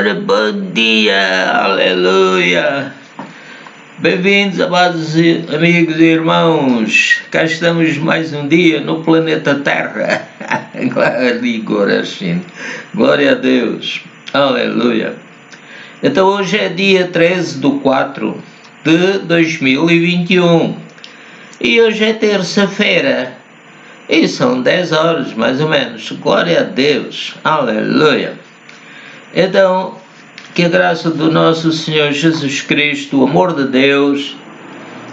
Ora, bom dia, aleluia! Bem-vindos, amados amigos e irmãos. Cá estamos mais um dia no planeta Terra. Glória a Deus, aleluia! Então hoje é dia 13/4/2021 e hoje é terça-feira e são 10 horas mais ou menos. Glória a Deus, aleluia! Então, que a graça do nosso Senhor Jesus Cristo, o amor de Deus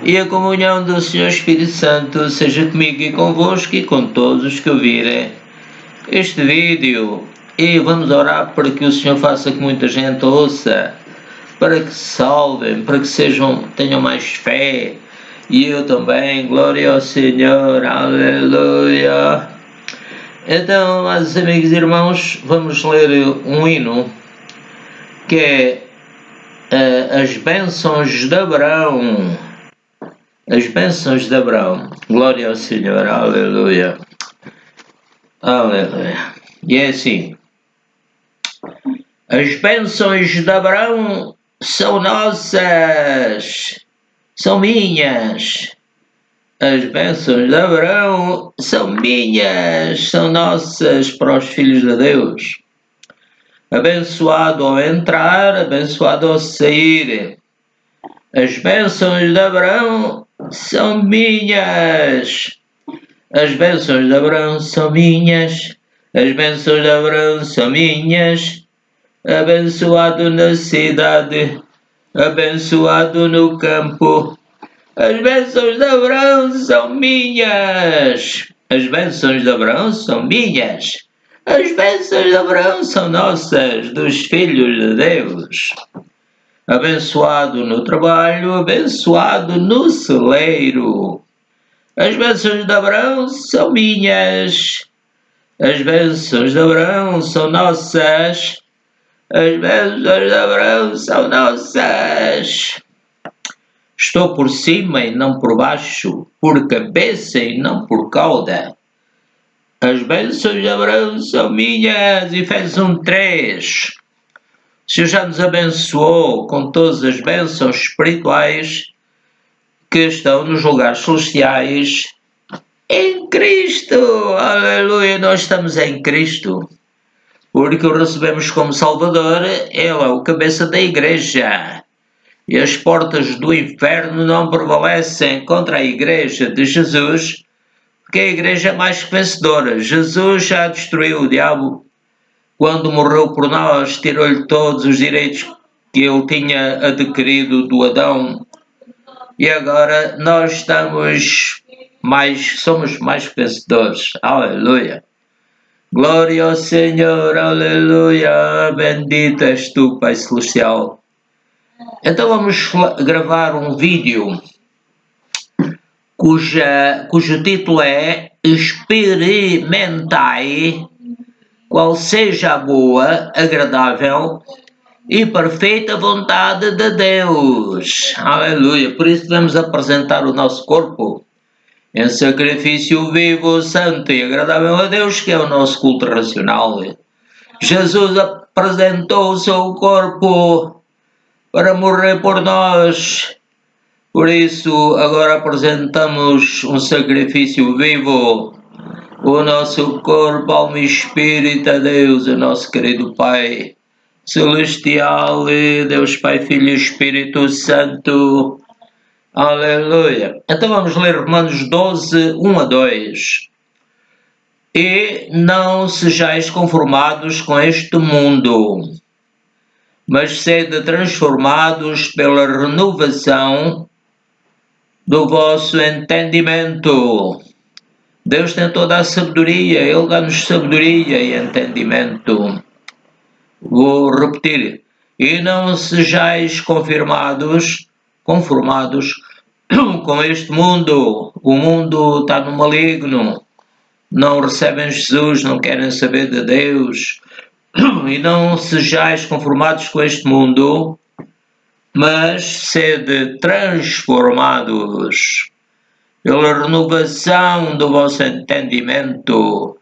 e a comunhão do Senhor Espírito Santo seja comigo e convosco e com todos os que ouvirem este vídeo. E vamos orar para que o Senhor faça que muita gente ouça, para que se salvem, para que tenham mais fé. E eu também, glória ao Senhor, aleluia. Então, meus amigos e irmãos, vamos ler um hino que é as bênçãos de Abraão. As bênçãos de Abraão. Glória ao Senhor, aleluia. Aleluia. E é assim. As bênçãos de Abraão são nossas, são minhas. As bênçãos de Abraão são minhas, são nossas para os filhos de Deus. Abençoado ao entrar, abençoado ao sair. As bênçãos de Abraão são minhas. As bênçãos de Abraão são minhas. As bênçãos de Abraão são minhas. Abençoado na cidade, abençoado no campo. As bênçãos de Abraão são minhas. As bênçãos de Abraão são minhas. As bênçãos de Abraão são nossas, dos filhos de Deus. Abençoado no trabalho, abençoado no celeiro. As bênçãos de Abraão são minhas. As bênçãos de Abraão são nossas. As bênçãos de Abraão são nossas. Estou por cima e não por baixo, por cabeça e não por cauda. As bênçãos de Abraão são minhas. Efésios 1:3. O Senhor já nos abençoou com todas as bênçãos espirituais que estão nos lugares celestiais em Cristo. Aleluia, nós estamos em Cristo, porque o recebemos como Salvador. Ele é o cabeça da igreja. E as portas do inferno não prevalecem contra a igreja de Jesus, porque a igreja é mais que vencedora. Jesus já destruiu o diabo quando morreu por nós, tirou-lhe todos os direitos que ele tinha adquirido do Adão. E agora nós somos mais que vencedores. Aleluia. Glória ao Senhor, aleluia. Bendito és tu, Pai Celestial. Então vamos gravar um vídeo cujo título é Experimentai qual seja a boa, agradável e perfeita vontade de Deus. Aleluia. Por isso devemos apresentar o nosso corpo em sacrifício vivo, santo e agradável a Deus, que é o nosso culto racional. Jesus apresentou o seu corpo para morrer por nós. Por isso, agora apresentamos um sacrifício vivo, o nosso corpo, alma e espírito a Deus, o nosso querido Pai Celestial, Deus Pai, Filho e Espírito Santo. Aleluia. Então vamos ler Romanos 12, 1-2. E não sejais conformados com este mundo, mas sede transformados pela renovação do vosso entendimento. Deus tem toda a sabedoria, Ele dá-nos sabedoria e entendimento. Vou repetir. E não sejais conformados com este mundo. O mundo está no maligno. Não recebem Jesus, não querem saber de Deus. E não sejais conformados com este mundo, mas sede transformados pela renovação do vosso entendimento.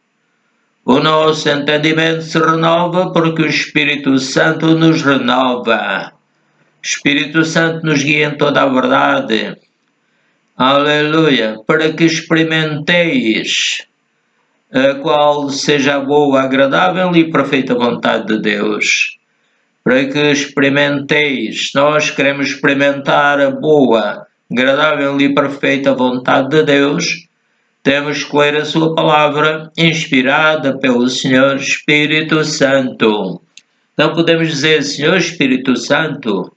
O nosso entendimento se renova porque o Espírito Santo nos renova. O Espírito Santo nos guia em toda a verdade. Aleluia! Para que experimenteis a qual seja a boa, agradável e perfeita vontade de Deus. Para que experimenteis, nós queremos experimentar a boa, agradável e perfeita vontade de Deus, temos que ler a sua palavra, inspirada pelo Senhor Espírito Santo. Não podemos dizer, Senhor Espírito Santo,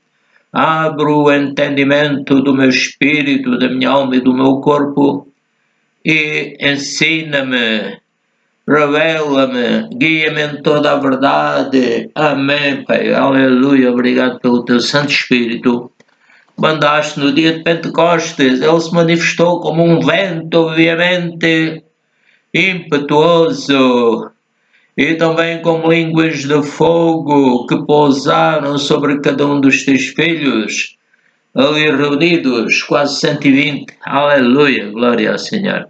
abre o entendimento do meu espírito, da minha alma e do meu corpo e ensina-me, revela-me, guia-me em toda a verdade. Amém, Pai. Aleluia. Obrigado pelo teu Santo Espírito. Mandaste no dia de Pentecostes. Ele se manifestou como um vento veemente, impetuoso, e também como línguas de fogo que pousaram sobre cada um dos teus filhos, ali reunidos, quase 120. Aleluia. Glória ao Senhor.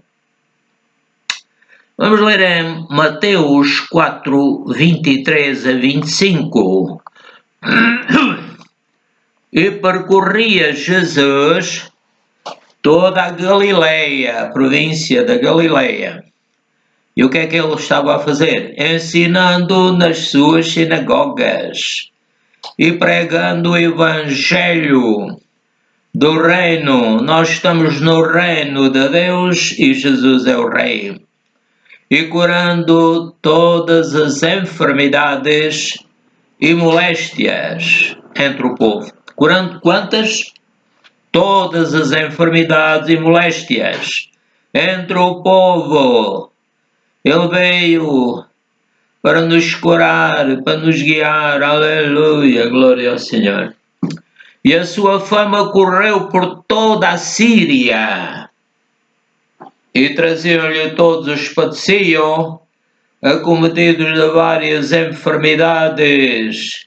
Vamos ler em Mateus 4, 23 a 25. E percorria Jesus toda a Galileia, a província da Galileia. E o que é que ele estava a fazer? Ensinando nas suas sinagogas e pregando o Evangelho do reino. Nós estamos no reino de Deus e Jesus é o Rei. E curando todas as enfermidades e moléstias entre o povo. Curando quantas? Todas as enfermidades e moléstias entre o povo. Ele veio para nos curar, para nos guiar. Aleluia, glória ao Senhor. E a sua fama correu por toda a Síria. E traziam-lhe todos os que padeciam, acometidos de várias enfermidades.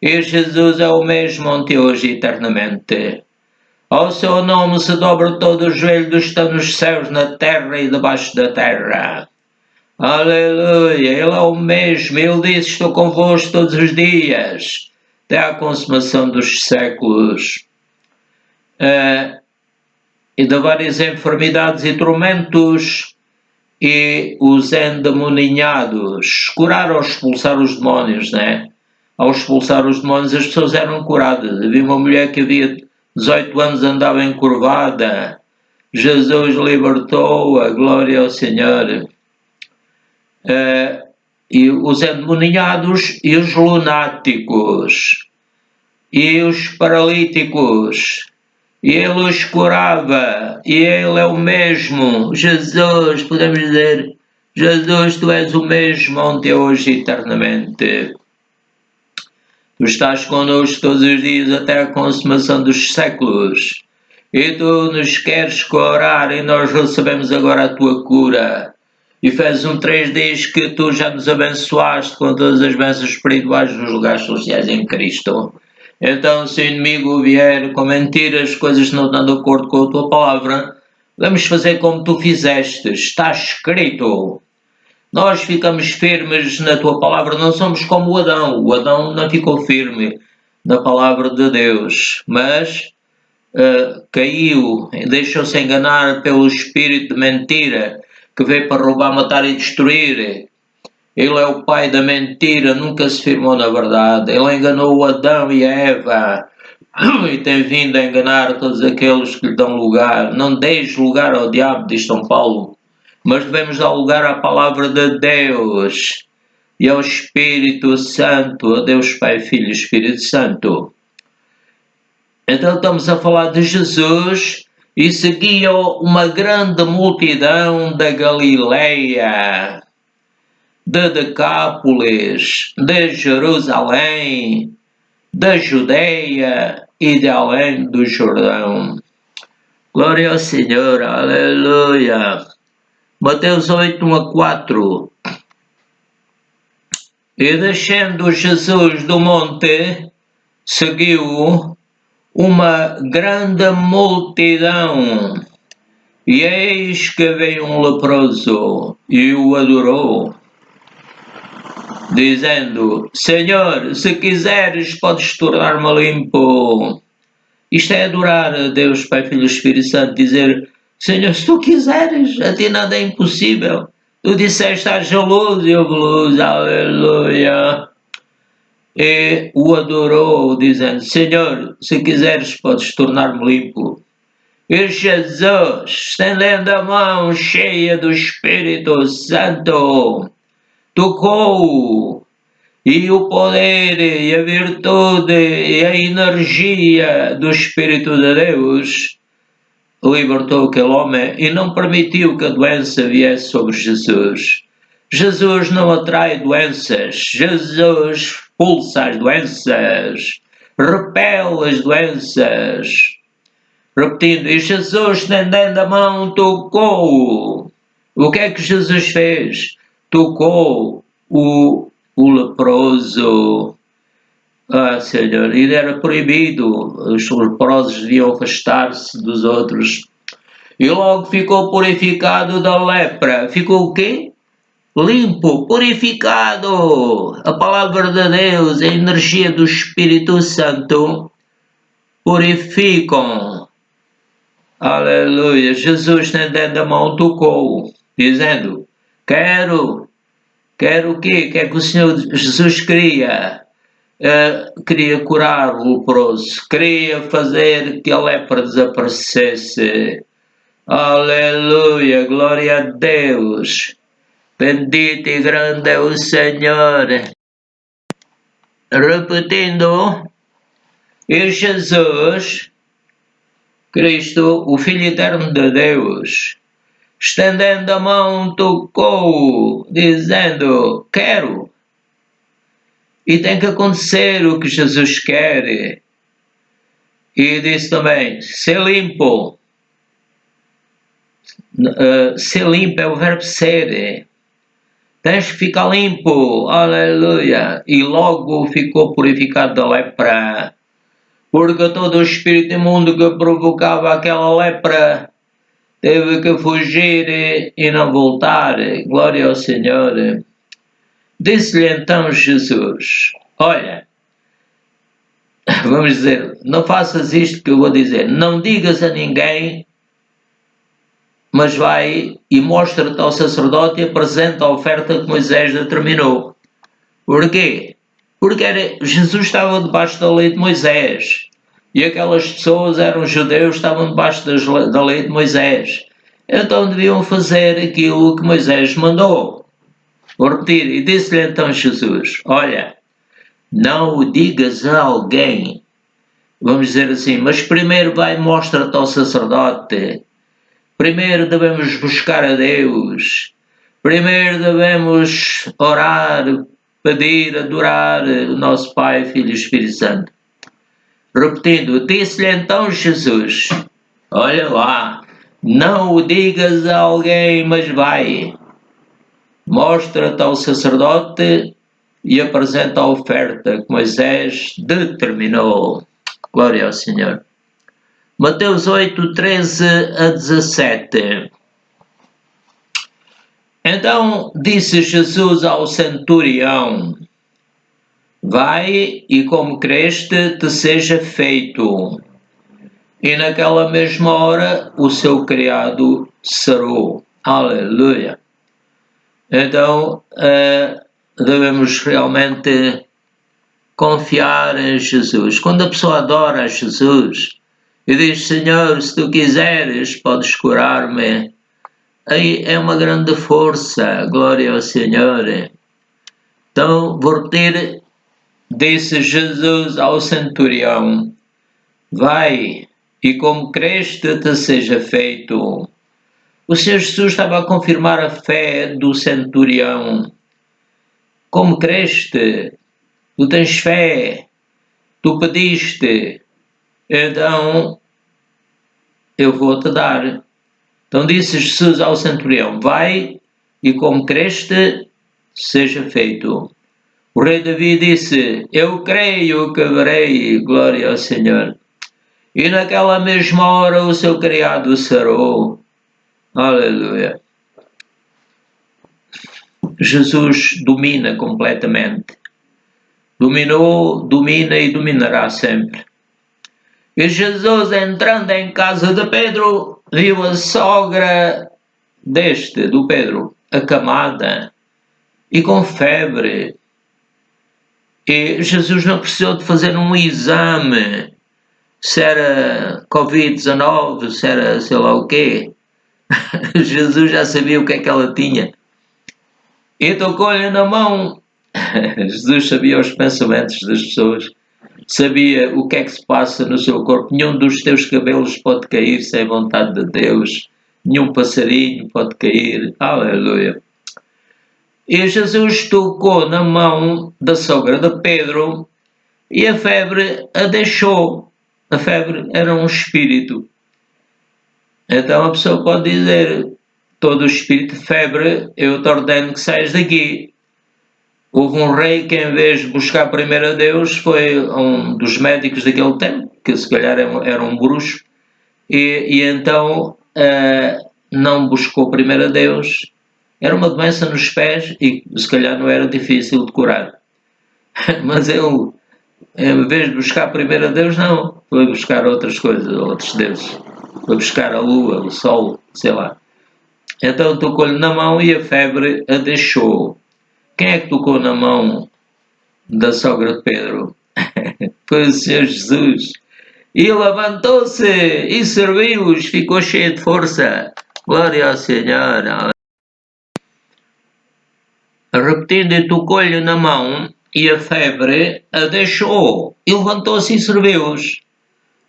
E Jesus é o mesmo ontem, hoje e eternamente. Ao seu nome se dobra todo o joelho dos que estão nos céus, na terra e debaixo da terra. Aleluia, Ele é o mesmo. Ele disse, estou convosco todos os dias, até à consumação dos séculos. E de várias enfermidades e tormentos, e os endemoninhados. Curar ou expulsar os demónios, né? Ao expulsar os demónios as pessoas eram curadas. Havia uma mulher que havia 18 anos, andava encurvada. Jesus libertou-a, glória ao Senhor. E os endemoninhados e os lunáticos e os paralíticos. E Ele os curava, e Ele é o mesmo. Jesus, podemos dizer, Jesus, Tu és o mesmo ontem, hoje e eternamente. Tu estás connosco todos os dias até a consumação dos séculos. E Tu nos queres curar e nós recebemos agora a Tua cura. Efésios 1:3 diz que Tu já nos abençoaste com todas as bênçãos espirituais nos lugares celestiais em Cristo. Então, se o inimigo vier com mentiras, coisas que não estão de acordo com a Tua palavra, vamos fazer como Tu fizeste. Está escrito. Nós ficamos firmes na Tua palavra, não somos como o Adão. O Adão não ficou firme na palavra de Deus, mas caiu, deixou-se enganar pelo espírito de mentira que veio para roubar, matar e destruir. Ele é o pai da mentira, nunca se firmou na verdade. Ele enganou o Adão e a Eva e tem vindo a enganar todos aqueles que lhe dão lugar. Não deixe lugar ao diabo, diz São Paulo, mas devemos dar lugar à palavra de Deus e ao Espírito Santo, a Deus Pai, Filho e Espírito Santo. Então estamos a falar de Jesus e seguia uma grande multidão da Galileia, de Decápolis, de Jerusalém, da Judeia e de além do Jordão. Glória ao Senhor, aleluia. Mateus 8, 1 a 4. E descendo Jesus do monte, seguiu uma grande multidão. E eis que veio um leproso e o adorou dizendo: Senhor, se quiseres, podes tornar-me limpo. Isto é adorar a Deus, Pai, Filho e Espírito Santo, dizer: Senhor, se tu quiseres, a ti nada é impossível. Tu disseste: haja luz e houve luz, aleluia. E o adorou, dizendo: Senhor, se quiseres, podes tornar-me limpo. E Jesus, estendendo a mão cheia do Espírito Santo, tocou, e o poder e a virtude e a energia do Espírito de Deus libertou aquele homem e não permitiu que a doença viesse sobre Jesus. Jesus não atrai doenças, Jesus expulsa as doenças, repele as doenças. Repetindo, e Jesus, estendendo a mão, tocou. O que é que Jesus fez? Tocou o leproso. Ah, Senhor, e era proibido, os leprosos deviam afastar-se dos outros. E logo ficou purificado da lepra. Ficou o quê? Limpo, purificado. A palavra de Deus, a energia do Espírito Santo purificam. Aleluia. Jesus, estendendo a mão, tocou, dizendo: Quero o quê? Que é que o Senhor Jesus queria? Queria curar o leproso, queria fazer que a lepra desaparecesse. Aleluia, glória a Deus. Bendito e grande é o Senhor. Repetindo, e Jesus Cristo, o Filho Eterno de Deus, estendendo a mão, tocou, dizendo: Quero. E tem que acontecer o que Jesus quer. E disse também: ser limpo. Ser limpo é o verbo ser. Tens que ficar limpo. Aleluia. E logo ficou purificado da lepra. Porque todo o espírito imundo que provocava aquela lepra teve que fugir e não voltar. Glória ao Senhor. Disse-lhe então Jesus: Olha, vamos dizer, não faças isto que eu vou dizer, não digas a ninguém, mas vai e mostra-te ao sacerdote e apresenta a oferta que Moisés determinou. Porquê? Porque Jesus estava debaixo da lei de Moisés. E aquelas pessoas eram judeus, estavam debaixo da lei de Moisés. Então deviam fazer aquilo que Moisés mandou. Vou repetir. E disse-lhe então Jesus: Olha, não o digas a alguém. Vamos dizer assim, mas primeiro vai e mostra-te ao sacerdote. Primeiro devemos buscar a Deus. Primeiro devemos orar, pedir, adorar o nosso Pai, Filho e Espírito Santo. Repetindo, disse-lhe então Jesus: Olha lá, não o digas a alguém, mas vai. Mostra-te ao sacerdote e apresenta a oferta que Moisés determinou. Glória ao Senhor. Mateus 8, 13 a 17. Então disse Jesus ao centurião: Vai e como creste te seja feito. E naquela mesma hora o seu criado sarou. Aleluia. Então devemos realmente confiar em Jesus. Quando a pessoa adora a Jesus e diz: Senhor, se tu quiseres, podes curar-me. Aí é uma grande força, glória ao Senhor. Então, vou repetir, disse Jesus ao centurião: Vai, e como creste te seja feito. O Senhor Jesus estava a confirmar a fé do centurião. Como creste, tu tens fé, tu pediste, então eu vou-te dar. Então disse Jesus ao centurião: Vai, e como creste, seja feito. O rei Davi disse: Eu creio que verei, glória ao Senhor. E naquela mesma hora o seu criado sarou. Aleluia. Jesus domina completamente. Dominou, domina e dominará sempre. E Jesus, entrando em casa de Pedro, viu a sogra do Pedro, acamada e com febre. E Jesus não precisou de fazer um exame se era Covid-19, se era sei lá o quê. Jesus já sabia o que é que ela tinha. E tocou-lhe na mão. Jesus sabia os pensamentos das pessoas, sabia o que é que se passa no seu corpo. Nenhum dos teus cabelos pode cair sem vontade de Deus, nenhum passarinho pode cair. Aleluia. E Jesus tocou na mão da sogra de Pedro e a febre a deixou. A febre era um espírito. Então a pessoa pode dizer: todo o espírito de febre, eu te ordeno que saias daqui. Houve um rei que, em vez de buscar primeiro a Deus, foi um dos médicos daquele tempo, que se calhar era um bruxo, e então não buscou primeiro a Deus. Era uma doença nos pés e se calhar não era difícil de curar. Mas ele, em vez de buscar primeiro a Deus, não, foi buscar outras coisas, outros deuses. Foi buscar a lua, o sol, sei lá. Então tocou-lhe na mão e a febre a deixou. Quem é que tocou na mão da sogra de Pedro? Foi o Senhor Jesus. E levantou-se e serviu-os, ficou cheio de força. Glória ao Senhor. Repetindo, tocou-lhe na mão e a febre a deixou. E levantou-se e serviu-os.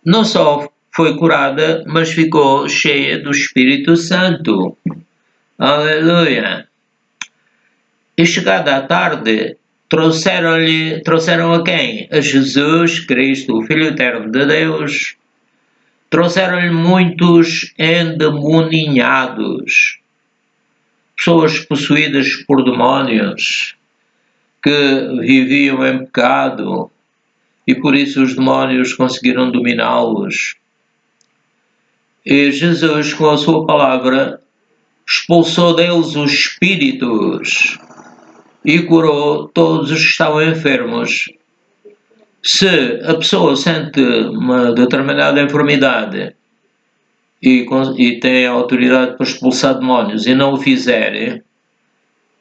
Não só foi curada, mas ficou cheia do Espírito Santo. Aleluia. E chegada a tarde, trouxeram a quem? A Jesus Cristo, o Filho Eterno de Deus. Trouxeram-lhe muitos endemoninhados, pessoas possuídas por demónios, que viviam em pecado, e por isso os demónios conseguiram dominá-los. E Jesus, com a sua palavra, expulsou deles os espíritos e curou todos os que estavam enfermos. Se a pessoa sente uma determinada enfermidade e tem a autoridade para expulsar demónios e não o fizer,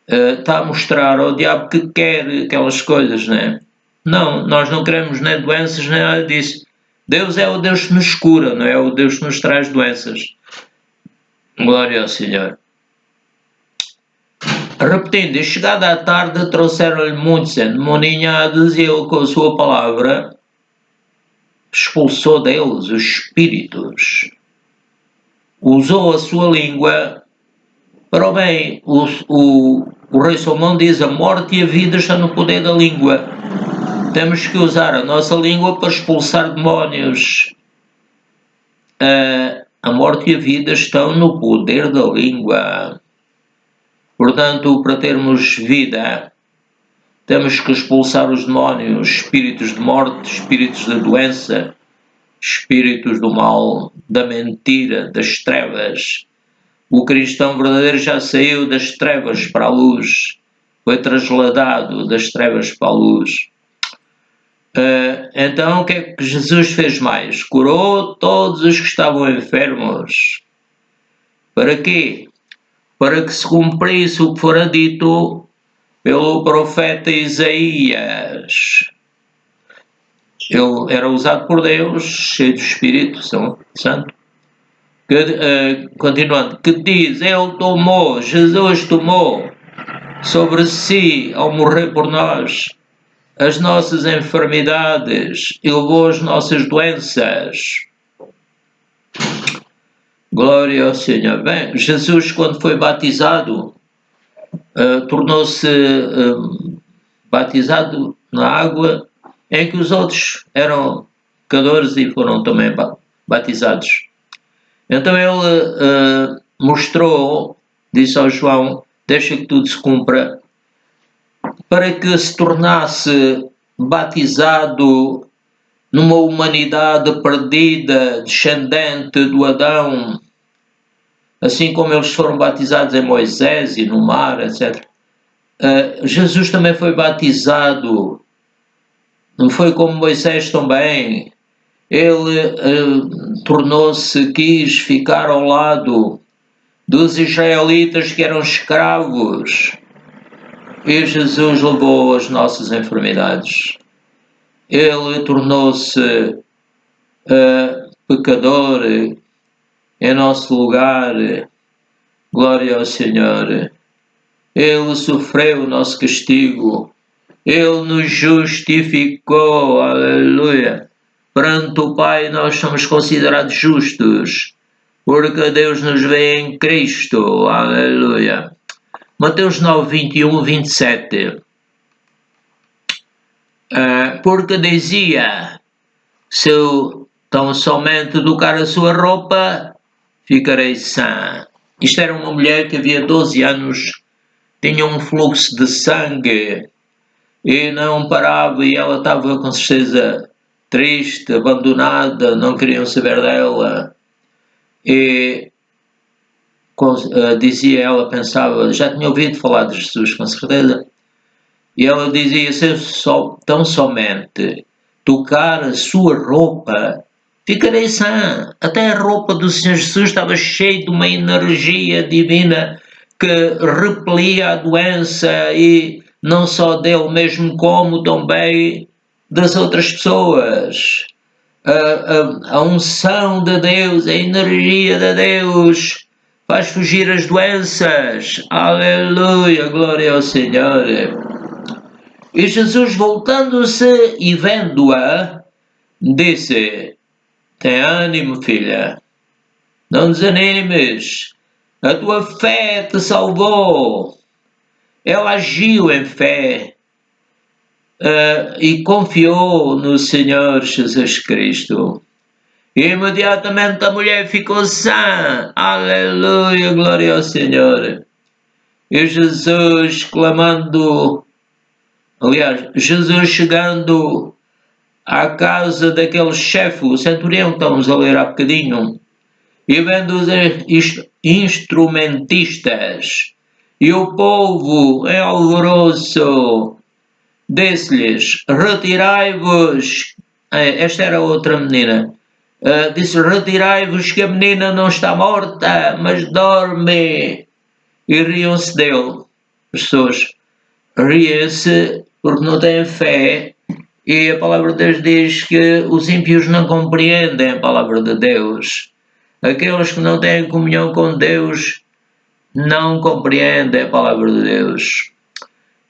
está a mostrar ao diabo que quer aquelas coisas, não é? Não, nós não queremos nem doenças nem nada disso. Deus é o Deus que nos cura, não é o Deus que nos traz doenças. Glória ao Senhor. Repetindo, e chegada à tarde, trouxeram-lhe muitos endemoninhados e ele, com a sua palavra, expulsou deles os espíritos. Usou a sua língua para o bem. O rei Salomão diz: a morte e a vida estão no poder da língua. Temos que usar a nossa língua para expulsar demónios. A morte e a vida estão no poder da língua. Portanto, para termos vida, temos que expulsar os demónios, espíritos de morte, espíritos da doença, espíritos do mal, da mentira, das trevas. O cristão verdadeiro já saiu das trevas para a luz, foi trasladado das trevas para a luz. Então, o que é que Jesus fez mais? Curou todos os que estavam enfermos. Para quê? Para que se cumprisse o que fora dito pelo profeta Isaías. Ele era usado por Deus, cheio do Espírito Santo. Continuando, que diz: Jesus tomou sobre si, ao morrer por nós, as nossas enfermidades e levou as nossas doenças. Glória ao Senhor. Bem, Jesus, quando foi batizado, tornou-se batizado na água em que os outros eram pecadores e foram também batizados. Então ele mostrou, disse ao João: deixa que tudo se cumpra, para que se tornasse batizado numa humanidade perdida, descendente do Adão, assim como eles foram batizados em Moisés e no mar, etc. Jesus também foi batizado, não foi como Moisés também. Ele quis ficar ao lado dos israelitas que eram escravos. E Jesus levou as nossas enfermidades. Ele tornou-se pecador em nosso lugar. Glória ao Senhor. Ele sofreu o nosso castigo. Ele nos justificou. Aleluia. Perante o Pai nós somos considerados justos, porque Deus nos vê em Cristo. Aleluia. Mateus 9, 21, 27. Porque dizia, se eu tão somente tocar a sua roupa, ficarei sã. Isto era uma mulher que havia 12 anos, tinha um fluxo de sangue e não parava, e ela estava com certeza triste, abandonada, não queriam saber dela. E dizia ela, pensava, já tinha ouvido falar de Jesus com certeza, e ela dizia, se eu tão somente tocar a sua roupa, ficarei sã. Até a roupa do Senhor Jesus estava cheia de uma energia divina que repelia a doença, e não só dele mesmo, como também das outras pessoas. A unção de Deus, a energia de Deus faz fugir as doenças. Aleluia, glória ao Senhor. E Jesus, voltando-se e vendo-a, disse, tem ânimo, filha, não desanimes, a tua fé te salvou. Ela agiu em fé e confiou no Senhor Jesus Cristo. E imediatamente a mulher ficou sã. Aleluia, glória ao Senhor. E Jesus clamando, aliás, Jesus chegando à casa daquele chefe, o centurião que estamos a ler há bocadinho, e vendo os instrumentistas e o povo em alvoroço, disse-lhes, retirai-vos. Esta era outra menina. Disse, retirai-vos que a menina não está morta, mas dorme. E riam-se dele. As pessoas riem-se porque não têm fé, e a palavra de Deus diz que os ímpios não compreendem a palavra de Deus. Aqueles que não têm comunhão com Deus não compreendem a palavra de Deus.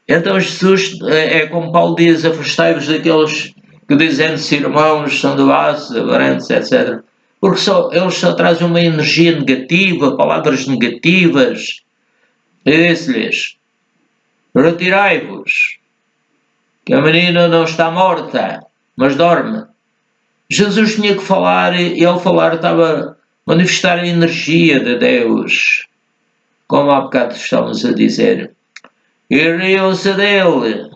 Então Jesus, é como Paulo diz, afastai-vos daqueles que dizem-se irmãos, são devassos, avarentes, etc. Porque eles só trazem uma energia negativa, palavras negativas. E disse-lhes, retirai-vos, que a menina não está morta, mas dorme. Jesus tinha que falar, e ao falar estava a manifestar a energia de Deus, como há bocado estamos a dizer. E riam-se dele.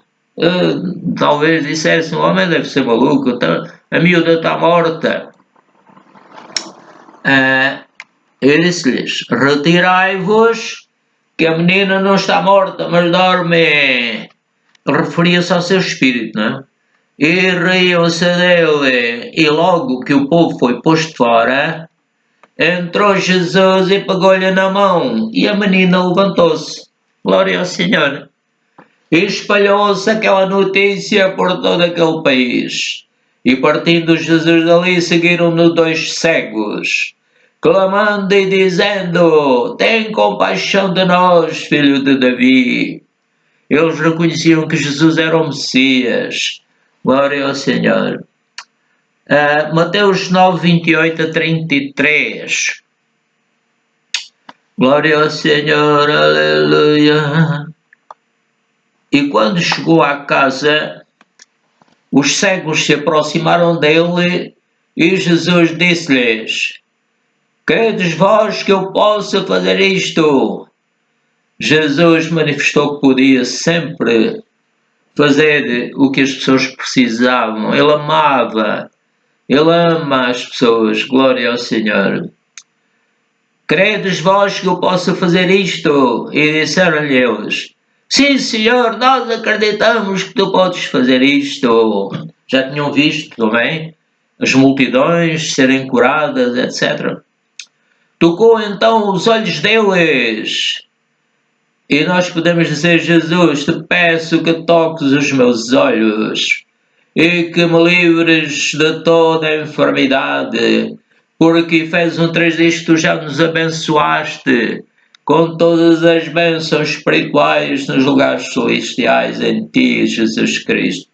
Talvez dissessem, o homem deve ser maluco, a miúda está morta. Eu disse-lhes, retirai-vos, que a menina não está morta, mas dorme. Referia-se ao seu espírito, não é? E riam-se dele. E logo que o povo foi posto fora, entrou Jesus e pegou-lhe na mão, e a menina levantou-se. Glória ao Senhor. E espalhou-se aquela notícia por todo aquele país. E partindo Jesus dali, seguiram-no 2 cegos, clamando e dizendo, tem compaixão de nós, filho de Davi. Eles reconheciam que Jesus era o Messias. Glória ao Senhor. Mateus 9, 28 a 33. Glória ao Senhor, aleluia. E quando chegou à casa, os cegos se aproximaram dele e Jesus disse-lhes, credes vós que eu possa fazer isto? Jesus manifestou que podia sempre fazer o que as pessoas precisavam. Ele amava, ele ama as pessoas. Glória ao Senhor. Credes vós que eu possa fazer isto? E disseram-lhe eles, sim, senhor, nós acreditamos que tu podes fazer isto. Já tinham visto também as multidões serem curadas, etc. Tocou então os olhos deles. E nós podemos dizer: Jesus, te peço que toques os meus olhos e que me livres de toda a enfermidade, porque Efésios 1:3 diz que tu já nos abençoaste com todas as bênçãos espirituais nos lugares celestiais em ti, Jesus Cristo.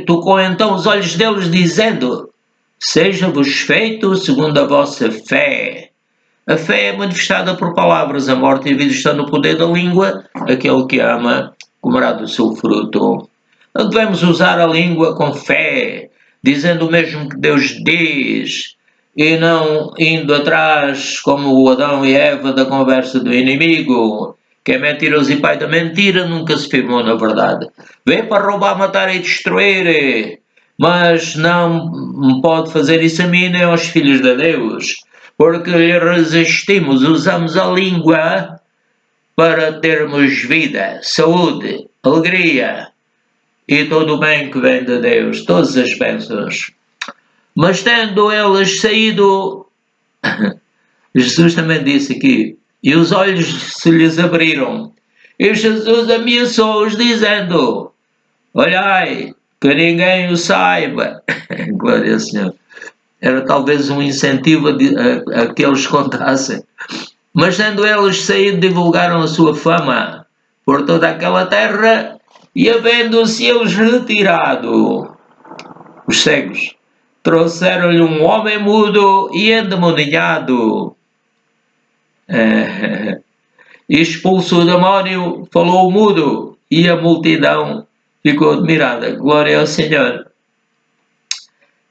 Tocou então os olhos deles, dizendo: seja-vos feito segundo a vossa fé. A fé é manifestada por palavras, a morte e a vida está no poder da língua. Aquele que ama comerá do seu fruto. Não devemos usar a língua com fé, dizendo o mesmo que Deus diz, e não indo atrás como o Adão e Eva da conversa do inimigo, que é mentiroso e pai da mentira, nunca se firmou na verdade. Vem para roubar, matar e destruir, mas não pode fazer isso a mim nem aos filhos de Deus, porque lhe resistimos, usamos a língua para termos vida, saúde, alegria e todo o bem que vem de Deus, todas as bênçãos. Mas tendo eles saído, Jesus também disse aqui, e os olhos se lhes abriram, e Jesus ameaçou-os dizendo: olhai, que ninguém o saiba. Glória ao Senhor. Era talvez um incentivo a que eles contassem. Mas tendo eles saído, divulgaram a sua fama por toda aquela terra, e havendo-se eles retirado, os cegos, trouxeram-lhe um homem mudo e endemoniado. Expulso o demónio, falou o mudo, e a multidão ficou admirada. Glória ao Senhor.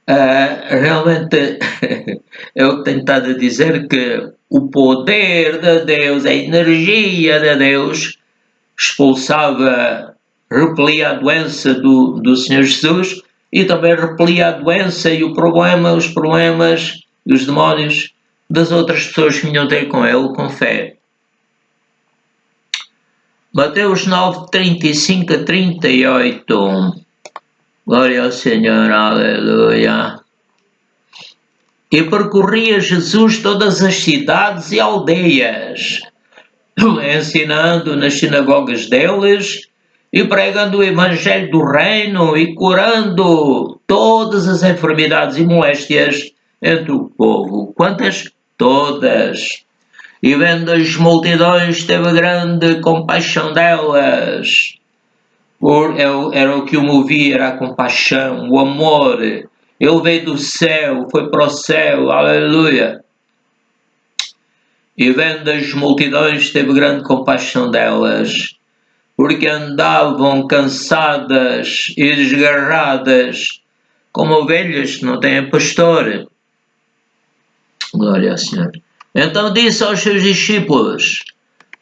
Realmente é o que tenho estado a dizer, que o poder de Deus, a energia de Deus expulsava, repelia a doença do Senhor Jesus e também repelia a doença e os problemas e os demónios das outras pessoas que vinham ter com ele com fé. Mateus 9, 35 a 38. Glória ao Senhor, aleluia. E percorria Jesus todas as cidades e aldeias, ensinando nas sinagogas deles e pregando o evangelho do reino e curando todas as enfermidades e moléstias entre o povo. Quantas? Todas. E vendo as multidões, teve grande compaixão delas. Era o que o movia, era a compaixão, o amor. Ele veio do céu, foi para o céu, aleluia. E vendo as multidões, teve grande compaixão delas, porque andavam cansadas e desgarradas, como ovelhas que não têm pastor. Glória ao Senhor. Então disse aos seus discípulos: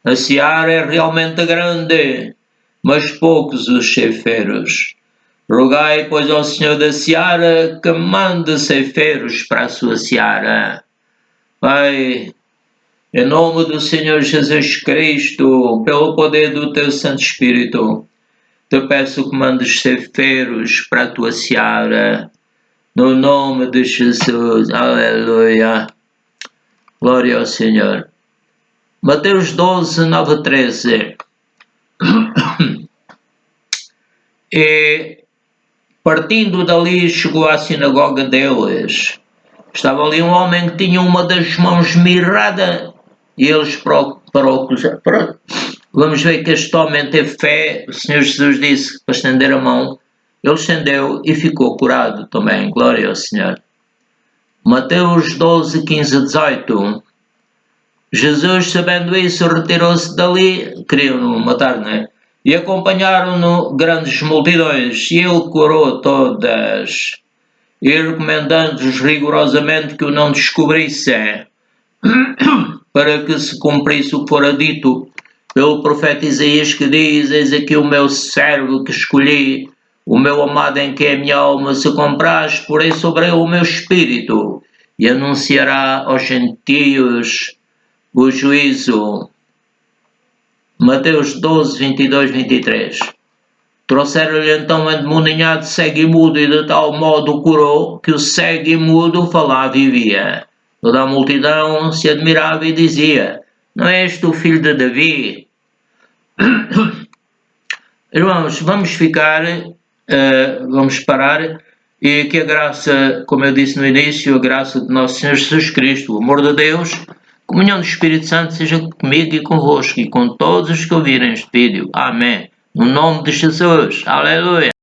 a seara é realmente grande, mas poucos os ceifeiros. Rogai, pois, ao Senhor da seara que mande ceifeiros para a sua seara. Pai, em nome do Senhor Jesus Cristo, pelo poder do teu Santo Espírito, te peço que mandes ceifeiros para a tua seara. No nome de Jesus, aleluia. Glória ao Senhor. Mateus 12, 9 a 13. E partindo dali chegou à sinagoga deles. Estava ali um homem que tinha uma das mãos mirrada e eles vamos ver que este homem teve fé. O Senhor Jesus disse para estender a mão. Ele estendeu e ficou curado também. Glória ao Senhor. Mateus 12, 15 a 18. Jesus, sabendo isso, retirou-se dali. Queriam-no matar, não é? E acompanharam-no grandes multidões, e ele curou todas, e recomendando-os rigorosamente que o não descobrissem, para que se cumprisse o que fora dito pelo profeta Isaías, que diz: eis aqui o meu servo que escolhi, o meu amado em que a minha alma se compraz, porém sobre ele o meu espírito, e anunciará aos gentios o juízo. Mateus 12, 22, 23. Trouxeram-lhe então um endemoninhado cego e mudo, e de tal modo o curou, que o cego e mudo falava e via. Toda a multidão se admirava e dizia: não és tu filho de Davi? Irmãos, vamos parar, e que a graça, como eu disse no início, a graça de nosso Senhor Jesus Cristo, o amor de Deus, a comunhão do Espírito Santo seja comigo e convosco e com todos os que ouvirem este vídeo. Amém. No nome de Jesus. Aleluia.